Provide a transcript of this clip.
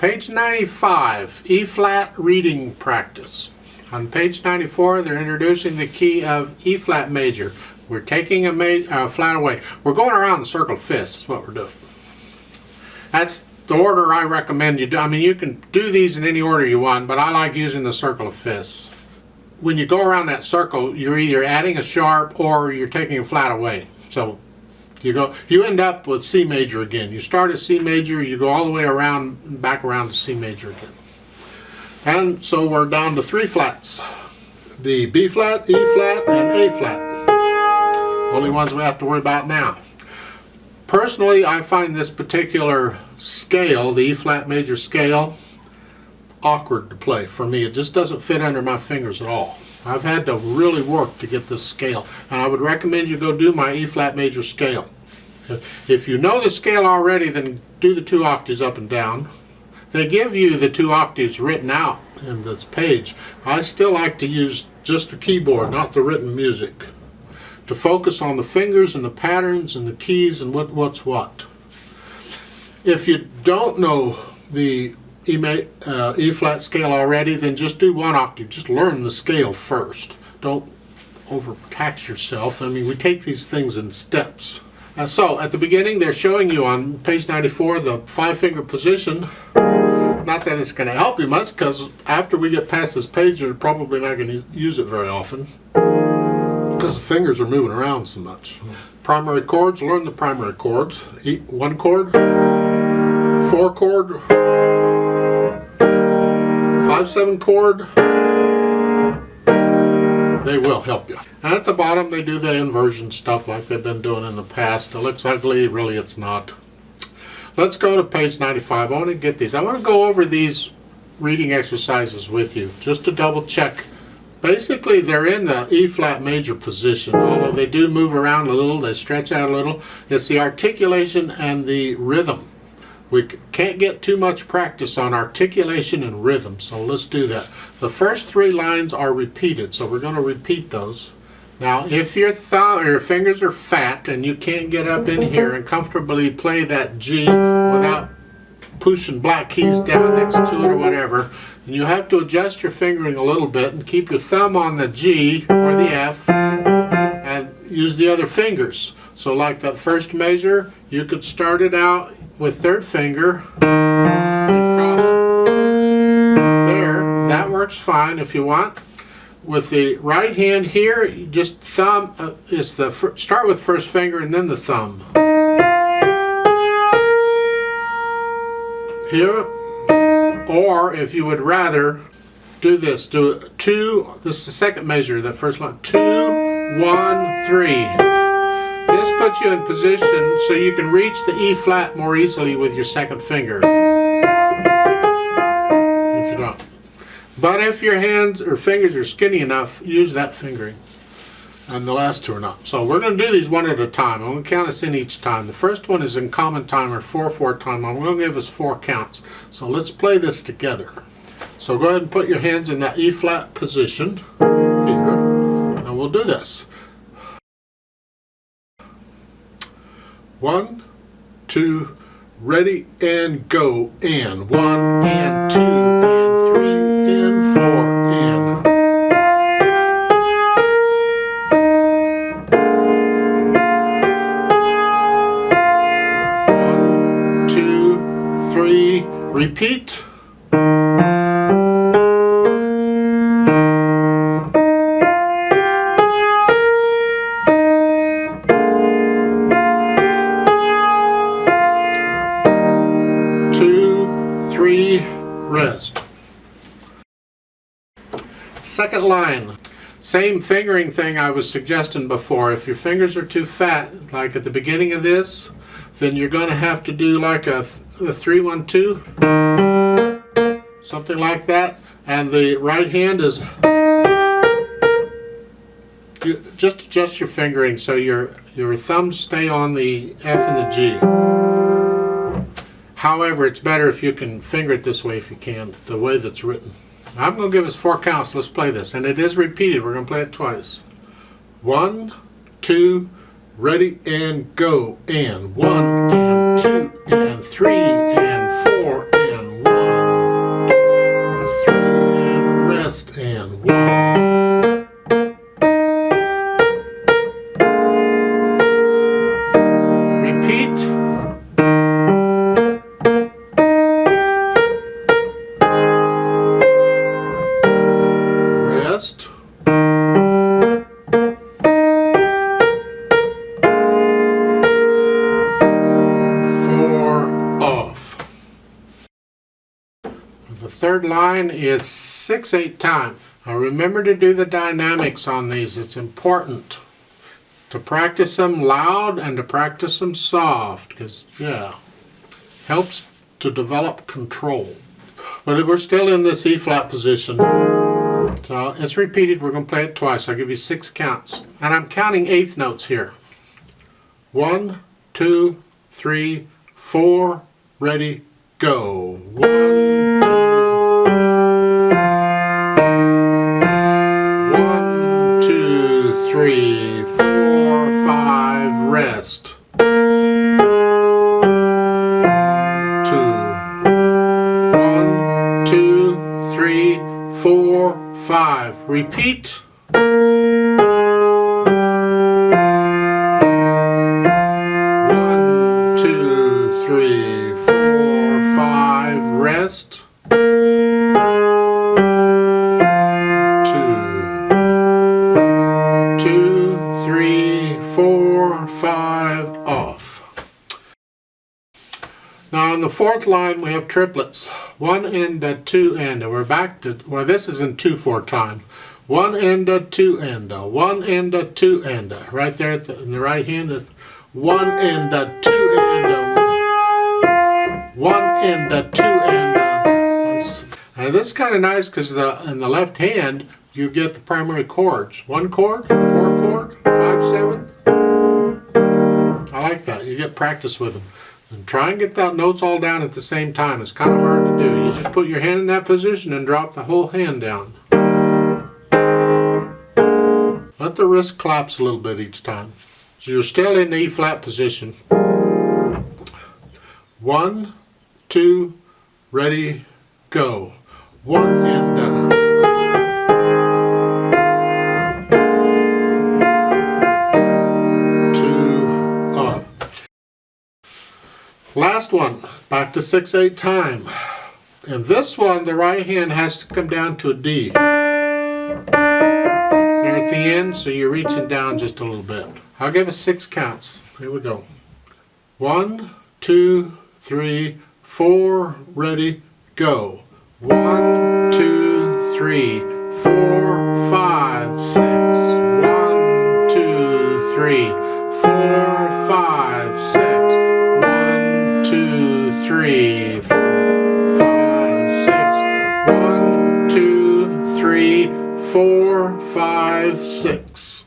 Page 95, E-flat reading practice. On page 94, they're introducing the key of E-flat major. We're taking a flat away. We're going around the circle of fifths, is what we're doing. That's the order I recommend you do. I mean, you can do these in any order you want, but I like using the circle of fifths. When you go around that circle, you're either adding a sharp or you're taking a flat away. So you end up with C major again. You start at C major, you go all the way around, back around to C major again. And so we're down to 3 flats. The B flat, E flat, and A flat. Only ones we have to worry about now. Personally, I find this particular scale, the E flat major scale, awkward to play for me. It just doesn't fit under my fingers at all. I've had to really work to get this scale, and I would recommend you go do my E flat major scale. If you know the scale already, then do the 2 octaves up and down. They give you the 2 octaves written out in this page. I still like to use just the keyboard, not the written music, to focus on the fingers and the patterns and the keys and what's what. If you don't know the E flat scale already, then just do 1 octave. Just learn the scale first. Don't overtax yourself. I mean, we take these things in steps. So at the beginning, they're showing you on page 94 the 5-finger position. Not that it's going to help you much, because after we get past this page, you're probably not going to use it very often, because the fingers are moving around so much. Primary chords, learn the primary chords. 1 chord, 4 chord, 5/7 chord. They will help you. And at the bottom, they do the inversion stuff like they've been doing in the past. It looks ugly, really it's not. Let's go to page 95. I want to get these. I want to go over these reading exercises with you just to double check. Basically, they're in the E flat major position, although they do move around a little, they stretch out a little. It's the articulation and the rhythm. We can't get too much practice on articulation and rhythm, so let's do that. The first 3 lines are repeated, so we're going to repeat those. Now, if your thumb or your fingers are fat and you can't get up in here and comfortably play that G without pushing black keys down next to it or whatever, and you have to adjust your fingering a little bit and keep your thumb on the G or the F and use the other fingers. So like that first measure, you could start it out with 3rd finger and cross there. That works fine if you want. With the right hand here, you just thumb, start with 1st finger and then the thumb. Here, or if you would rather do this, do 2, this is the 2nd measure, that first line, 2, 1, 3. This puts you in position so you can reach the E flat more easily with your 2nd finger. If you don't. But if your hands or fingers are skinny enough, use that fingering. And the last 2 are not. So we're going to do these one at a time. I'm going to count us in each time. The first one is in common time or 4/4 time. I'm going to give us 4 counts. So let's play this together. So go ahead and put your hands in that E flat position here. And we'll do this. 1, 2, ready and go. And 1 and 2 and 3 and 4 and 1, 2, 3. Repeat. Rest. 2nd line. Same fingering thing I was suggesting before. If your fingers are too fat, like at the beginning of this, then you're going to have to do like a 3-1-2, something like that. And the right hand is, just adjust your fingering so your thumbs stay on the F and the G. However, it's better if you can finger it this way if you can, the way that's written. I'm going to give us 4 counts. Let's play this. And it is repeated. We're going to play it twice. 1, 2, ready and go. And 1 and 2 and 3 and 4 and 1. third line is 6/8 time. Now remember to do the dynamics on these. It's important to practice them loud and to practice them soft, because helps to develop control. But we're still in this E flat position. So it's repeated. We're going to play it twice. I'll give you 6 counts. And I'm counting eighth notes here. 1, 2, 3, 4, ready, go. 1, 2, 3, 4, 5, rest. 2, 1, 2, 3, 4, 5. Repeat. 1, 2, 3, 4, 5. Rest. 2, 3, 4, 5. Off. Now on the fourth line we have triplets. 1 enda, 2 enda. We're back to, well, this is in 2/4 time. 1 enda, 2 enda. 1 enda, 2 enda. Right there in the right hand is 1 enda, 2 enda. 1 enda, 2 enda. And this is kind of nice because in the left hand you get the primary chords. 1 chord, 4 chord, 5, 7. I like that. You get practice with them. And try and get that notes all down at the same time. It's kind of hard to do. You just put your hand in that position and drop the whole hand down. Let the wrist collapse a little bit each time. So you're still in the E flat position. 1, 2, ready, go. 1 enda. 2 up. Last one, back to 6/8 time. And this one, the right hand has to come down to a D. You're at the end, so you're reaching down just a little bit. I'll give it 6 counts. Here we go. 1, 2, 3, 4, ready, go. 1, 2, 3, 4, 5, 6. 1, 2, 3, 4, 5, 6. 1, 2, 3, 4, 5, 6. 1, 2, 3, 4, 5, 6.